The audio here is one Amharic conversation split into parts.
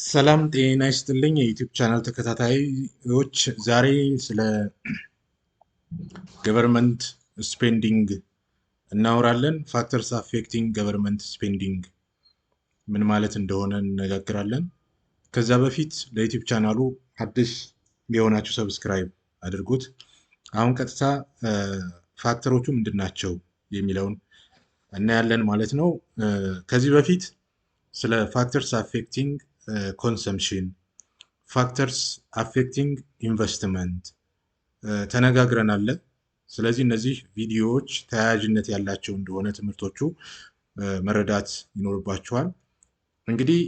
ሰላም ጤና ይስጥልኝ የዩቲዩብ ቻናል ተከታታዮች፣ ዛሬ ስለ ገቨርንመንት ስፔንዲንግ እናወራለን። ፋክተርስ አፌክቲንግ ገቨርንመንት ስፔንዲንግ ምን ማለት እንደሆነ እንነጋገራለን። ከዛ በፊት ለዩቲዩብ ቻናሉ አዲስ የሆናችሁ ሰብስክራይብ አድርጉት። አሁን ቀጥታ ፋክተሮቹ ምንድናቸው የሚለውን እናያለን ማለት ነው። ከዚህ በፊት ስለ ፋክተርስ አፌክቲንግ ኮንሰምሽን፣ ፋክተርስ አፌክቲንግ ኢንቨስትመንት ተነጋግረናል። ስለዚህ እነዚህ ቪዲዮዎች ተያያዥነት ያላቸው እንደሆነ ትምህርቶቹ መረዳት ይኖርባቸዋል። እንግዲህ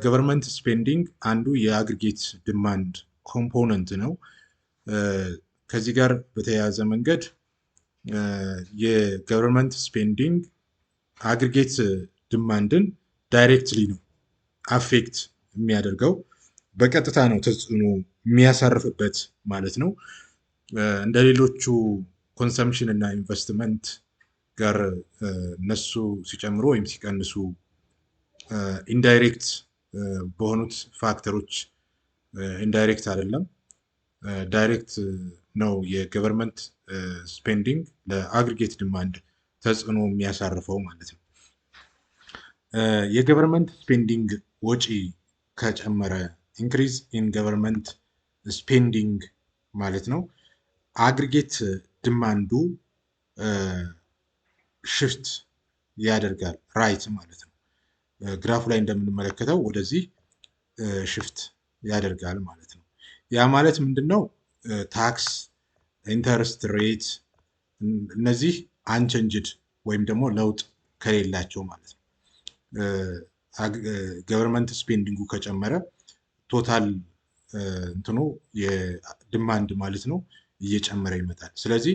ገቨርንመንት ስፔንዲንግ አንዱ የአግሪጌት ዲማንድ ኮምፖነንት ነው። ከዚህ ጋር በተያያዘ መንገድ የገቨርንመንት ስፔንዲንግ አግሪጌት ዲማንድን ዳይሬክትሊ ነው አፌክት የሚያደርገው፣ በቀጥታ ነው ተጽዕኖ የሚያሳርፍበት ማለት ነው። እንደ ሌሎቹ ኮንሰምሽን እና ኢንቨስትመንት ጋር እነሱ ሲጨምሩ ወይም ሲቀንሱ ኢንዳይሬክት በሆኑት ፋክተሮች ኢንዳይሬክት አይደለም፣ ዳይሬክት ነው የገቨርንመንት ስፔንዲንግ ለአግሪጌት ዲማንድ ተጽዕኖ የሚያሳርፈው ማለት ነው። የገቨርንመንት ስፔንዲንግ ወጪ ከጨመረ ኢንክሪዝ ኢን ገቨርንመንት ስፔንዲንግ ማለት ነው። አግሪጌት ዲማንዱ ሽፍት ያደርጋል ራይት ማለት ነው። ግራፉ ላይ እንደምንመለከተው ወደዚህ ሽፍት ያደርጋል ማለት ነው። ያ ማለት ምንድን ነው? ታክስ፣ ኢንተረስት ሬት እነዚህ አንቸንጅድ ወይም ደግሞ ለውጥ ከሌላቸው ማለት ነው። ገቨርንመንት ስፔንዲንጉ ከጨመረ ቶታል እንትኑ የዲማንድ ማለት ነው እየጨመረ ይመጣል። ስለዚህ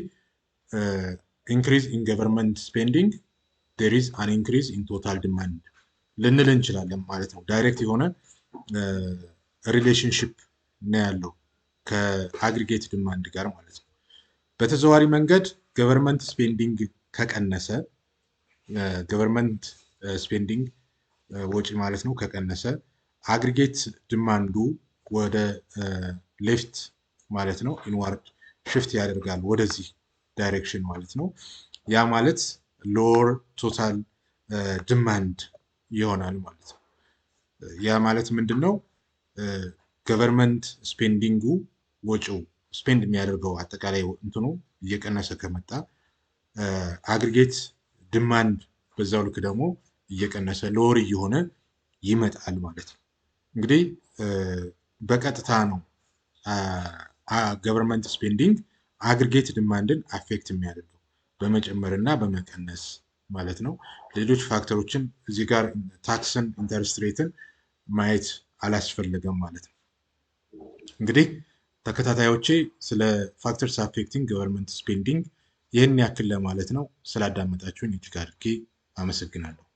ኢንክሪዝ ኢን ገቨርንመንት ስፔንዲንግ ዴር ኢዝ አን ኢንክሪዝ ኢን ቶታል ዲማንድ ልንል እንችላለን ማለት ነው። ዳይሬክት የሆነ ሪሌሽንሽፕ ነው ያለው ከአግሪጌት ዲማንድ ጋር ማለት ነው። በተዘዋዋሪ መንገድ ገቨርንመንት ስፔንዲንግ ከቀነሰ፣ ገቨርንመንት ስፔንዲንግ ወጪ ማለት ነው ከቀነሰ፣ አግሪጌት ዲማንዱ ወደ ሌፍት ማለት ነው ኢንዋርድ ሽፍት ያደርጋል ወደዚህ ዳይሬክሽን ማለት ነው። ያ ማለት ሎወር ቶታል ዲማንድ ይሆናል ማለት ነው። ያ ማለት ምንድን ነው? ገቨርንመንት ስፔንዲንጉ ወጪው ስፔንድ የሚያደርገው አጠቃላይ እንትኑ እየቀነሰ ከመጣ አግሪጌት ዲማንድ በዛው ልክ ደግሞ እየቀነሰ ሎወር እየሆነ ይመጣል ማለት ነው። እንግዲህ በቀጥታ ነው ገቨርንመንት ስፔንዲንግ አግሪጌት ዲማንድን አፌክት የሚያደርገው በመጨመር እና በመቀነስ ማለት ነው። ሌሎች ፋክተሮችን እዚህ ጋር ታክስን፣ ኢንተረስት ሬትን ማየት አላስፈለገም ማለት ነው። እንግዲህ ተከታታዮቼ ስለ ፋክተርስ አፌክቲንግ ገቨርንመንት ስፔንዲንግ ይህን ያክል ለማለት ነው። ስላዳመጣችሁኝ እጅግ አድርጌ አመሰግናለሁ።